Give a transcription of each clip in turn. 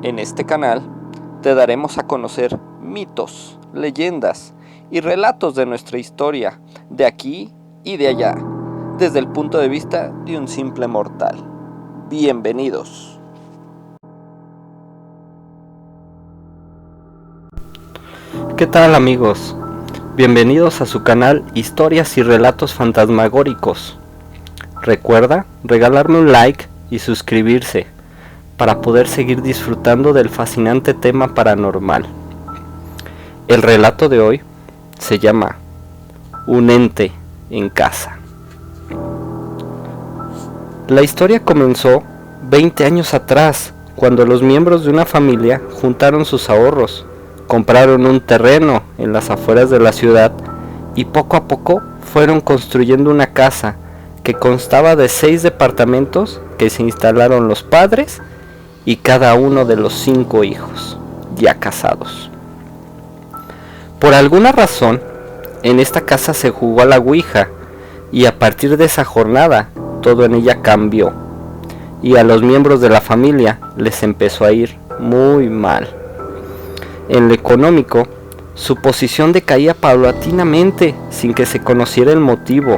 En este canal te daremos a conocer mitos, leyendas y relatos de nuestra historia, de aquí y de allá, desde el punto de vista de un simple mortal. Bienvenidos. ¿Qué tal, amigos? Bienvenidos a su canal Historias y Relatos Fantasmagóricos. Recuerda regalarme un like y suscribirse para poder seguir disfrutando del fascinante tema paranormal. El relato de hoy se llama Un ente en casa. La historia comenzó 20 años atrás, cuando los miembros de una familia juntaron sus ahorros, compraron un terreno en las afueras de la ciudad y poco a poco fueron construyendo una casa que constaba de 6 departamentos que se instalaron los padres y cada uno de los 5 hijos, ya casados. Por alguna razón, en esta casa se jugó a la ouija y a partir de esa jornada, todo en ella cambió y a los miembros de la familia les empezó a ir muy mal. En lo económico, su posición decaía paulatinamente sin que se conociera el motivo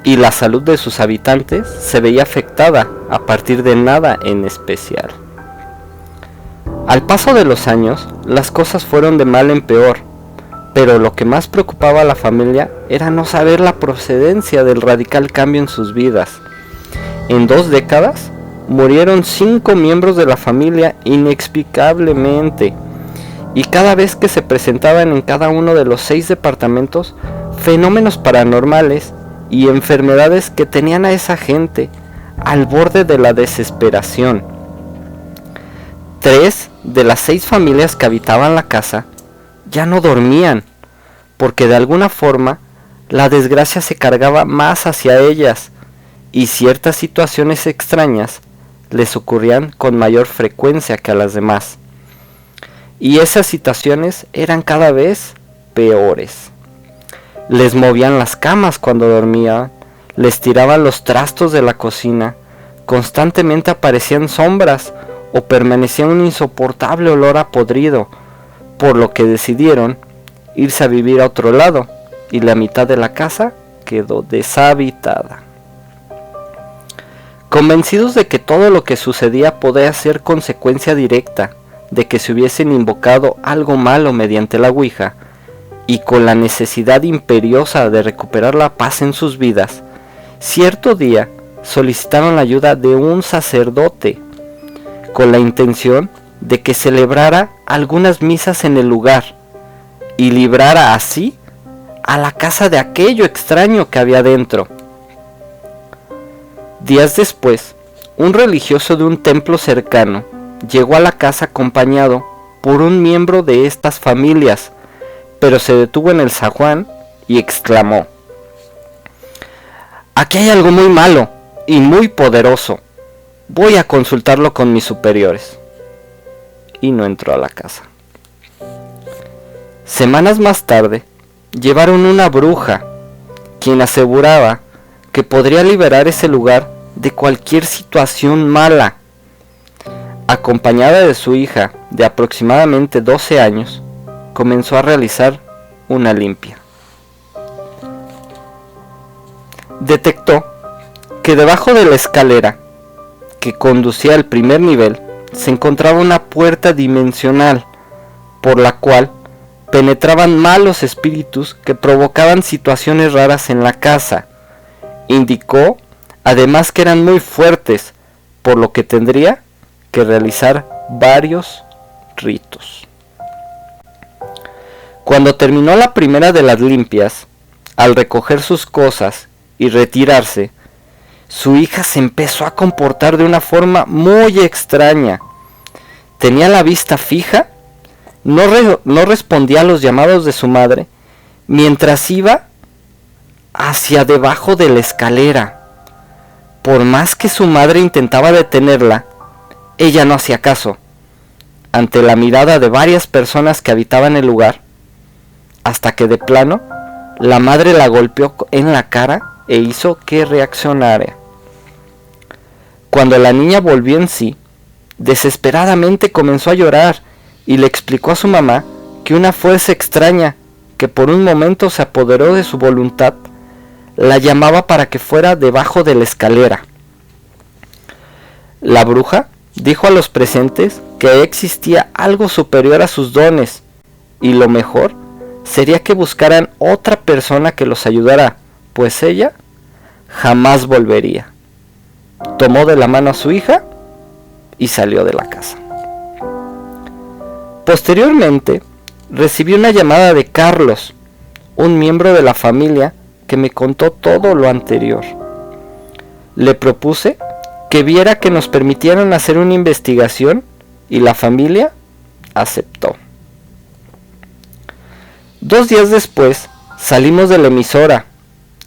y la salud de sus habitantes se veía afectada a partir de nada en especial. Al paso de los años, las cosas fueron de mal en peor, pero lo que más preocupaba a la familia era no saber la procedencia del radical cambio en sus vidas. En 2 décadas, murieron 5 miembros de la familia inexplicablemente, y cada vez que se presentaban en cada uno de los 6 departamentos fenómenos paranormales y enfermedades que tenían a esa gente al borde de la desesperación. 3 de las 6 familias que habitaban la casa ya no dormían, porque de alguna forma la desgracia se cargaba más hacia ellas y ciertas situaciones extrañas les ocurrían con mayor frecuencia que a las demás. Y esas situaciones eran cada vez peores. Les movían las camas cuando dormían, les tiraban los trastos de la cocina, constantemente aparecían sombras o permanecía un insoportable olor a podrido, por lo que decidieron irse a vivir a otro lado y la mitad de la casa quedó deshabitada. Convencidos de que todo lo que sucedía podía ser consecuencia directa de que se hubiesen invocado algo malo mediante la ouija, y con la necesidad imperiosa de recuperar la paz en sus vidas, cierto día solicitaron la ayuda de un sacerdote, con la intención de que celebrara algunas misas en el lugar, y librara así a la casa de aquello extraño que había dentro. Días después, un religioso de un templo cercano llegó a la casa acompañado por un miembro de estas familias, pero se detuvo en el zaguán y exclamó: «Aquí hay algo muy malo y muy poderoso. Voy a consultarlo con mis superiores». Y no entró a la casa. Semanas más tarde, llevaron una bruja, quien aseguraba que podría liberar ese lugar de cualquier situación mala. Acompañada de su hija de aproximadamente 12 años, comenzó a realizar una limpia. Detectó que debajo de la escalera que conducía al primer nivel se encontraba una puerta dimensional por la cual penetraban malos espíritus que provocaban situaciones raras en la casa. Indicó además que eran muy fuertes, por lo que tendría que realizar varios ritos. Cuando terminó la primera de las limpias, al recoger sus cosas y retirarse, su hija se empezó a comportar de una forma muy extraña. Tenía la vista fija, no respondía a los llamados de su madre, mientras iba hacia debajo de la escalera. Por más que su madre intentaba detenerla, ella no hacía caso. Ante la mirada de varias personas que habitaban el lugar, hasta que de plano la madre la golpeó en la cara e hizo que reaccionara. Cuando la niña volvió en sí, Desesperadamente comenzó a llorar y le explicó a su mamá que una fuerza extraña, que por un momento se apoderó de su voluntad, la llamaba para que fuera debajo de la escalera. La bruja dijo a los presentes que existía algo superior a sus dones y lo mejor sería que buscaran otra persona que los ayudara, pues ella jamás volvería. Tomó de la mano a su hija y salió de la casa. Posteriormente, recibí una llamada de Carlos, un miembro de la familia, que me contó todo lo anterior. Le propuse que viera que nos permitieran hacer una investigación y la familia aceptó. 2 días después salimos de la emisora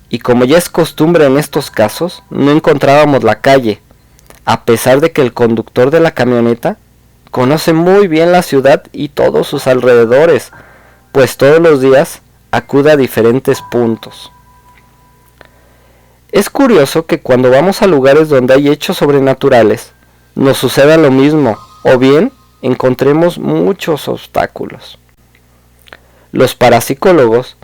y, como ya es costumbre en estos casos, no encontrábamos la calle, a pesar de que el conductor de la camioneta conoce muy bien la ciudad y todos sus alrededores, pues todos los días acude a diferentes puntos. Es curioso que cuando vamos a lugares donde hay hechos sobrenaturales, nos suceda lo mismo, o bien encontremos muchos obstáculos. Los parapsicólogos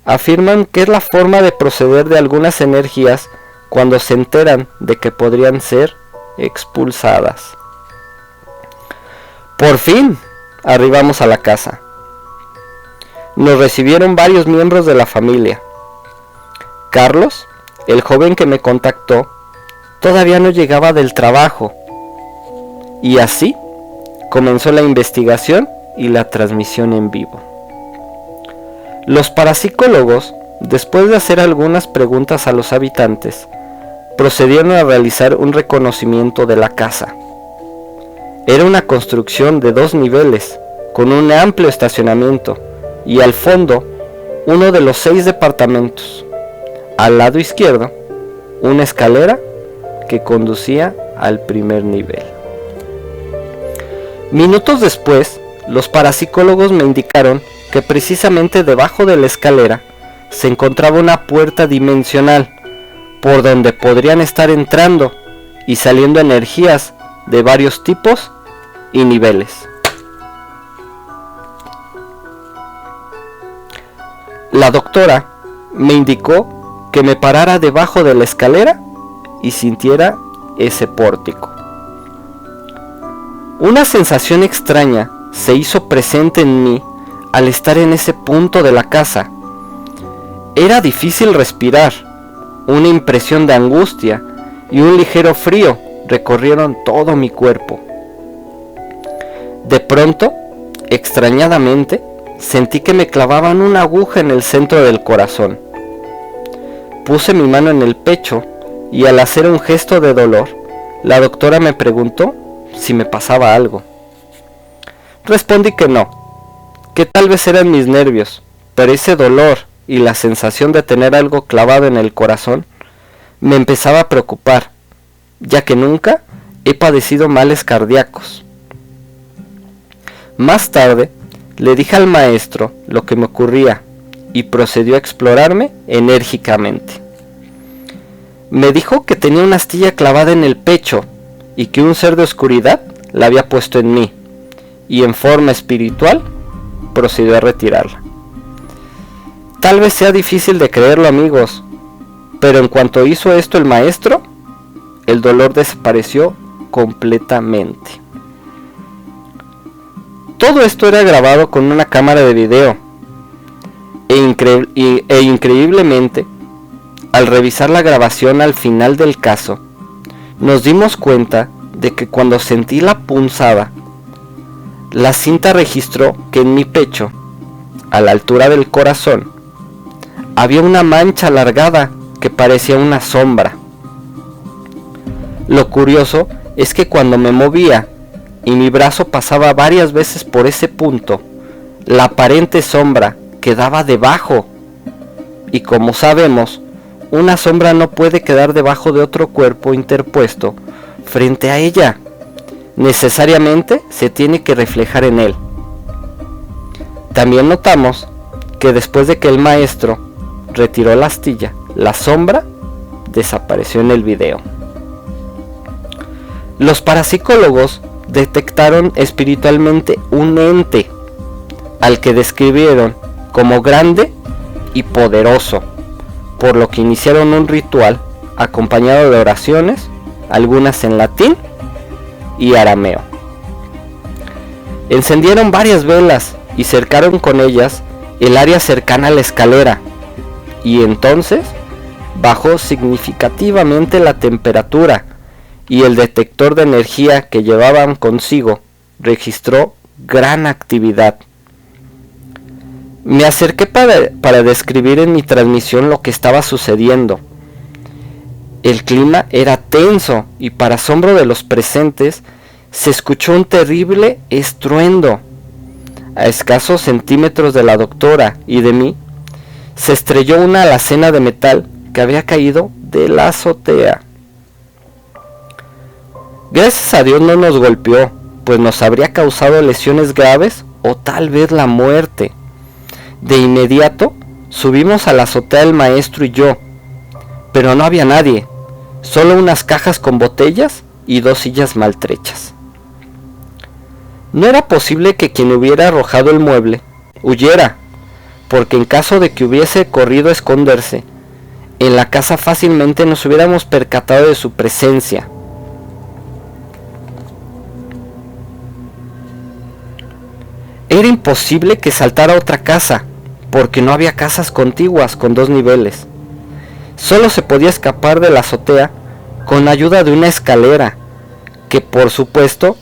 afirman que es la forma de proceder de algunas energías cuando se enteran de que podrían ser expulsadas. Por fin arribamos a la casa. Nos recibieron varios miembros de la familia. Carlos, el joven que me contactó, todavía no llegaba del trabajo. Y así comenzó la investigación y la transmisión en vivo. Los parapsicólogos, después de hacer algunas preguntas a los habitantes, procedieron a realizar un reconocimiento de la casa. Era una construcción de 2 niveles, con un amplio estacionamiento, y al fondo, uno de los 6 departamentos. Al lado izquierdo, una escalera que conducía al primer nivel. Minutos después, los parapsicólogos me indicaron que precisamente debajo de la escalera se encontraba una puerta dimensional, por donde podrían estar entrando y saliendo energías de varios tipos y niveles. La doctora me indicó que me parara debajo de la escalera y sintiera ese pórtico. Una sensación extraña se hizo presente en mí al estar en ese punto de la casa. Era difícil respirar, una impresión de angustia y un ligero frío recorrieron todo mi cuerpo. De pronto, extrañadamente, sentí que me clavaban una aguja en el centro del corazón. Puse mi mano en el pecho y al hacer un gesto de dolor, la doctora me preguntó si me pasaba algo. Respondí que no, que tal vez eran mis nervios, pero ese dolor y la sensación de tener algo clavado en el corazón me empezaba a preocupar, ya que nunca he padecido males cardíacos. Más tarde, le dije al maestro lo que me ocurría y procedió a explorarme enérgicamente. Me dijo que tenía una astilla clavada en el pecho y que un ser de oscuridad la había puesto en mí, y en forma espiritual procedió a retirarla. Tal vez sea difícil de creerlo, amigos, pero en cuanto hizo esto el maestro, el dolor desapareció completamente. Todo esto era grabado con una cámara de video e increíblemente, al revisar la grabación al final del caso, nos dimos cuenta de que cuando sentí la punzada, la cinta registró que en mi pecho, a la altura del corazón, había una mancha alargada que parecía una sombra. Lo curioso es que cuando me movía y mi brazo pasaba varias veces por ese punto, la aparente sombra quedaba debajo. Y como sabemos, una sombra no puede quedar debajo de otro cuerpo interpuesto frente a ella. Necesariamente se tiene que reflejar en él. También notamos que después de que el maestro retiró la astilla, la sombra desapareció en el video. Los parapsicólogos detectaron espiritualmente un ente, al que describieron como grande y poderoso, por lo que iniciaron un ritual acompañado de oraciones, algunas en latín y arameo. Encendieron varias velas y cercaron con ellas el área cercana a la escalera, y entonces bajó significativamente la temperatura, y el detector de energía que llevaban consigo registró gran actividad. Me acerqué para describir en mi transmisión lo que estaba sucediendo. El clima era tenso y, para asombro de los presentes, se escuchó un terrible estruendo. A escasos centímetros de la doctora y de mí, se estrelló una alacena de metal que había caído de la azotea. Gracias a Dios no nos golpeó, pues nos habría causado lesiones graves o tal vez la muerte. De inmediato subimos a la azotea el maestro y yo, pero no había nadie, solo unas cajas con botellas y 2 sillas maltrechas. No era posible que quien hubiera arrojado el mueble huyera, porque en caso de que hubiese corrido a esconderse, en la casa fácilmente nos hubiéramos percatado de su presencia. Era imposible que saltara a otra casa, porque no había casas contiguas con 2 niveles. Solo se podía escapar de la azotea con ayuda de una escalera, que por supuesto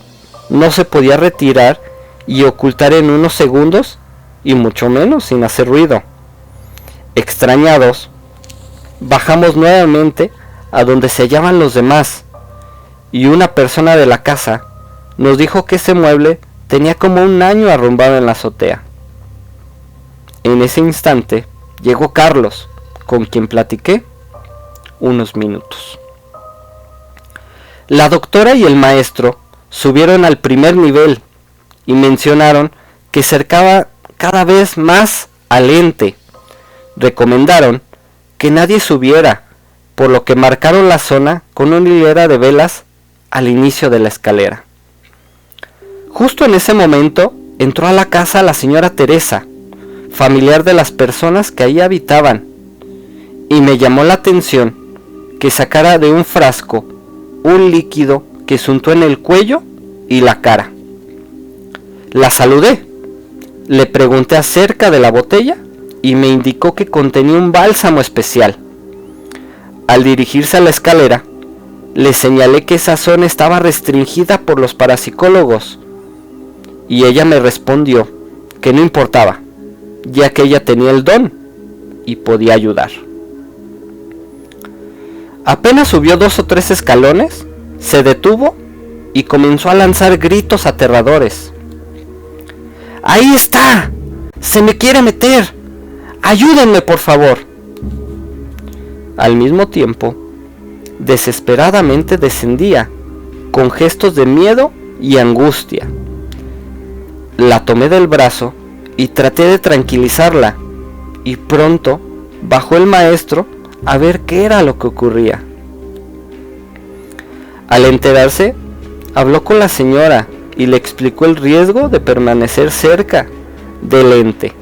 no se podía retirar y ocultar en unos segundos, y mucho menos sin hacer ruido. Extrañados, bajamos nuevamente a donde se hallaban los demás, y una persona de la casa nos dijo que ese mueble tenía como 1 año arrumbado en la azotea. En ese instante llegó Carlos, con quien platiqué unos minutos. La doctora y el maestro subieron al primer nivel y mencionaron que cercaba cada vez más al ente. Recomendaron que nadie subiera, por lo que marcaron la zona con una hilera de velas al inicio de la escalera. Justo en ese momento entró a la casa la señora Teresa, familiar de las personas que ahí habitaban, y me llamó la atención que sacara de un frasco un líquido que se untó en el cuello y la cara. La saludé, le pregunté acerca de la botella y me indicó que contenía un bálsamo especial. Al dirigirse a la escalera, le señalé que esa zona estaba restringida por los parapsicólogos, y ella me respondió que no importaba, ya que ella tenía el don y podía ayudar. Apenas subió 2 o 3 escalones, se detuvo y comenzó a lanzar gritos aterradores. ¡Ahí está! ¡Se me quiere meter! ¡Ayúdenme, por favor! Al mismo tiempo, desesperadamente descendía, con gestos de miedo y angustia. La tomé del brazo y traté de tranquilizarla, y pronto bajó el maestro a ver qué era lo que ocurría. Al enterarse, habló con la señora y le explicó el riesgo de permanecer cerca del ente.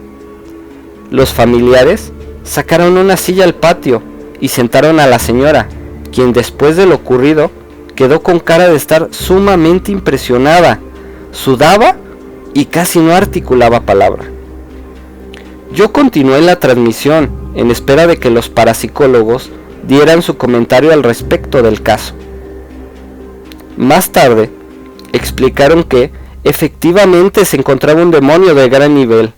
Los familiares sacaron una silla al patio y sentaron a la señora, quien después de lo ocurrido quedó con cara de estar sumamente impresionada, sudaba y casi no articulaba palabra. Yo continué la transmisión en espera de que los parapsicólogos dieran su comentario al respecto del caso. Más tarde, explicaron que efectivamente se encontraba un demonio de gran nivel,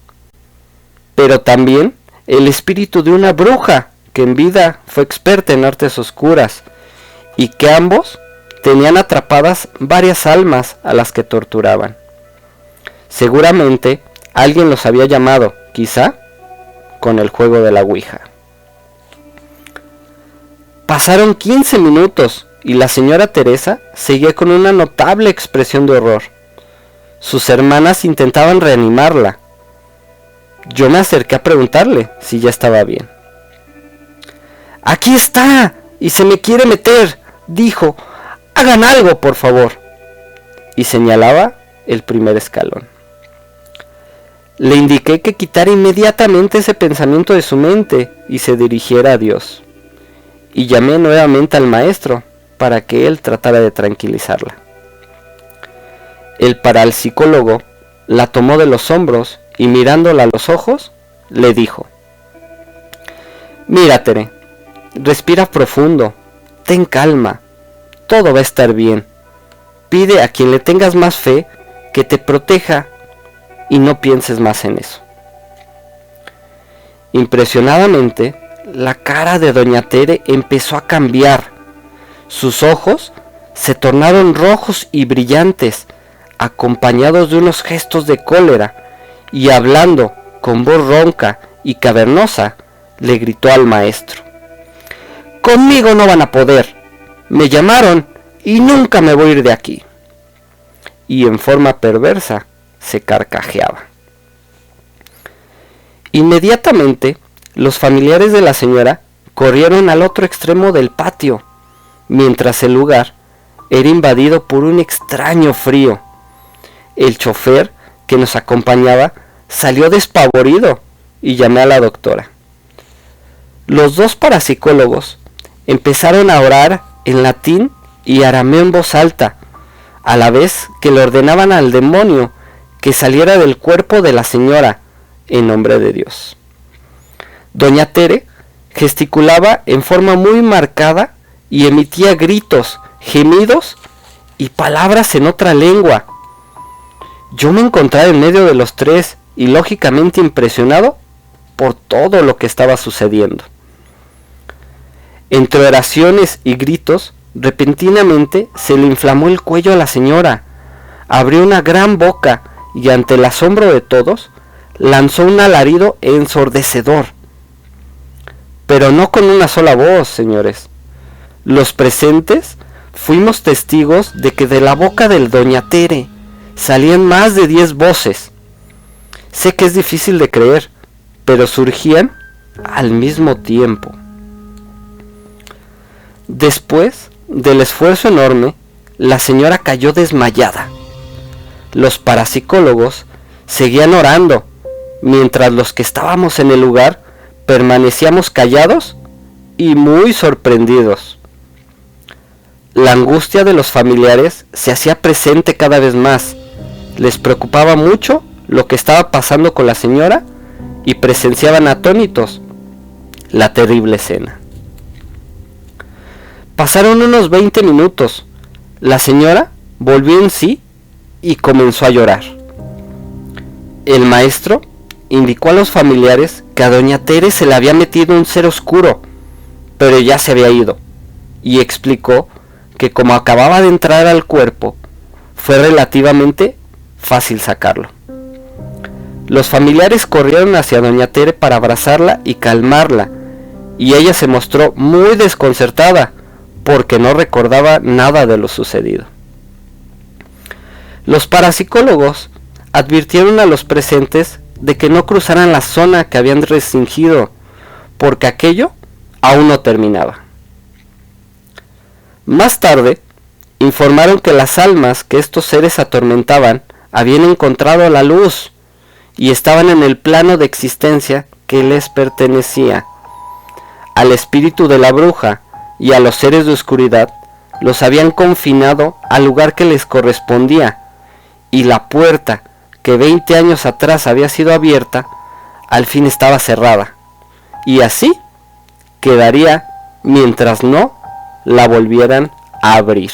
pero también el espíritu de una bruja que en vida fue experta en artes oscuras, y que ambos tenían atrapadas varias almas a las que torturaban. Seguramente alguien los había llamado, quizá con el juego de la Ouija. Pasaron 15 minutos y la señora Teresa seguía con una notable expresión de horror. Sus hermanas intentaban reanimarla. Yo me acerqué a preguntarle si ya estaba bien. ¡Aquí está! ¡Y se me quiere meter!, dijo. ¡Hagan algo, por favor! y señalaba el primer escalón. Le indiqué que quitara inmediatamente ese pensamiento de su mente y se dirigiera a Dios. Y llamé nuevamente al maestro para que él tratara de tranquilizarla. El parapsicólogo la tomó de los hombros y mirándola a los ojos, le dijo: «Mira, Tere, respira profundo, ten calma, todo va a estar bien. Pide a quien le tengas más fe que te proteja y no pienses más en eso». Impresionadamente, la cara de doña Tere empezó a cambiar. Sus ojos se tornaron rojos y brillantes, acompañados de unos gestos de cólera, y hablando con voz ronca y cavernosa, le gritó al maestro: «Conmigo no van a poder. Me llamaron y nunca me voy a ir de aquí». Y en forma perversa se carcajeaba. Inmediatamente, los familiares de la señora corrieron al otro extremo del patio, mientras el lugar era invadido por un extraño frío. El chofer que nos acompañaba salió despavorido y llamé a la doctora. Los dos parapsicólogos empezaron a orar en latín y arameo en voz alta, a la vez que le ordenaban al demonio que saliera del cuerpo de la señora en nombre de Dios. Doña Tere gesticulaba en forma muy marcada y emitía gritos, gemidos y palabras en otra lengua. Yo me encontraba en medio de los tres y lógicamente impresionado por todo lo que estaba sucediendo. Entre oraciones y gritos, repentinamente se le inflamó el cuello a la señora, abrió una gran boca y ante el asombro de todos, lanzó un alarido ensordecedor. Pero no con una sola voz, señores. Los presentes fuimos testigos de que de la boca del doña Tere salían más de 10 voces. Sé que es difícil de creer, pero surgían al mismo tiempo. Después del esfuerzo enorme, la señora cayó desmayada. Los parapsicólogos seguían orando, mientras los que estábamos en el lugar permanecíamos callados y muy sorprendidos. La angustia de los familiares se hacía presente cada vez más. Les preocupaba mucho lo que estaba pasando con la señora y presenciaban atónitos la terrible escena. Pasaron unos 20 minutos. La señora volvió en sí y comenzó a llorar. El maestro indicó a los familiares que a doña Tere se le había metido un ser oscuro, pero ya se había ido, y explicó que como acababa de entrar al cuerpo, fue relativamente fácil sacarlo. Los familiares corrieron hacia doña Tere para abrazarla y calmarla, y ella se mostró muy desconcertada porque no recordaba nada de lo sucedido. Los parapsicólogos advirtieron a los presentes de que no cruzaran la zona que habían restringido, porque aquello aún no terminaba. Más tarde, informaron que las almas que estos seres atormentaban habían encontrado la luz y estaban en el plano de existencia que les pertenecía. Al espíritu de la bruja y a los seres de oscuridad los habían confinado al lugar que les correspondía, y la puerta que 20 años atrás había sido abierta, al fin estaba cerrada, y así quedaría mientras no la volvieran a abrir.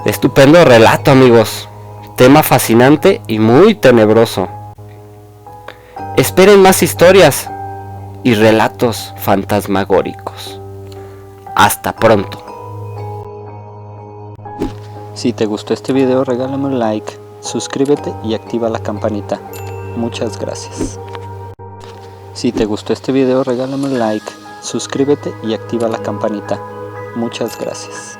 Estupendo relato, amigos. Tema fascinante y muy tenebroso. Esperen más historias y relatos fantasmagóricos. Hasta pronto. Si te gustó este video, regálame un like, suscríbete y activa la campanita. Muchas gracias. Si te gustó este video, regálame un like, suscríbete y activa la campanita. Muchas gracias.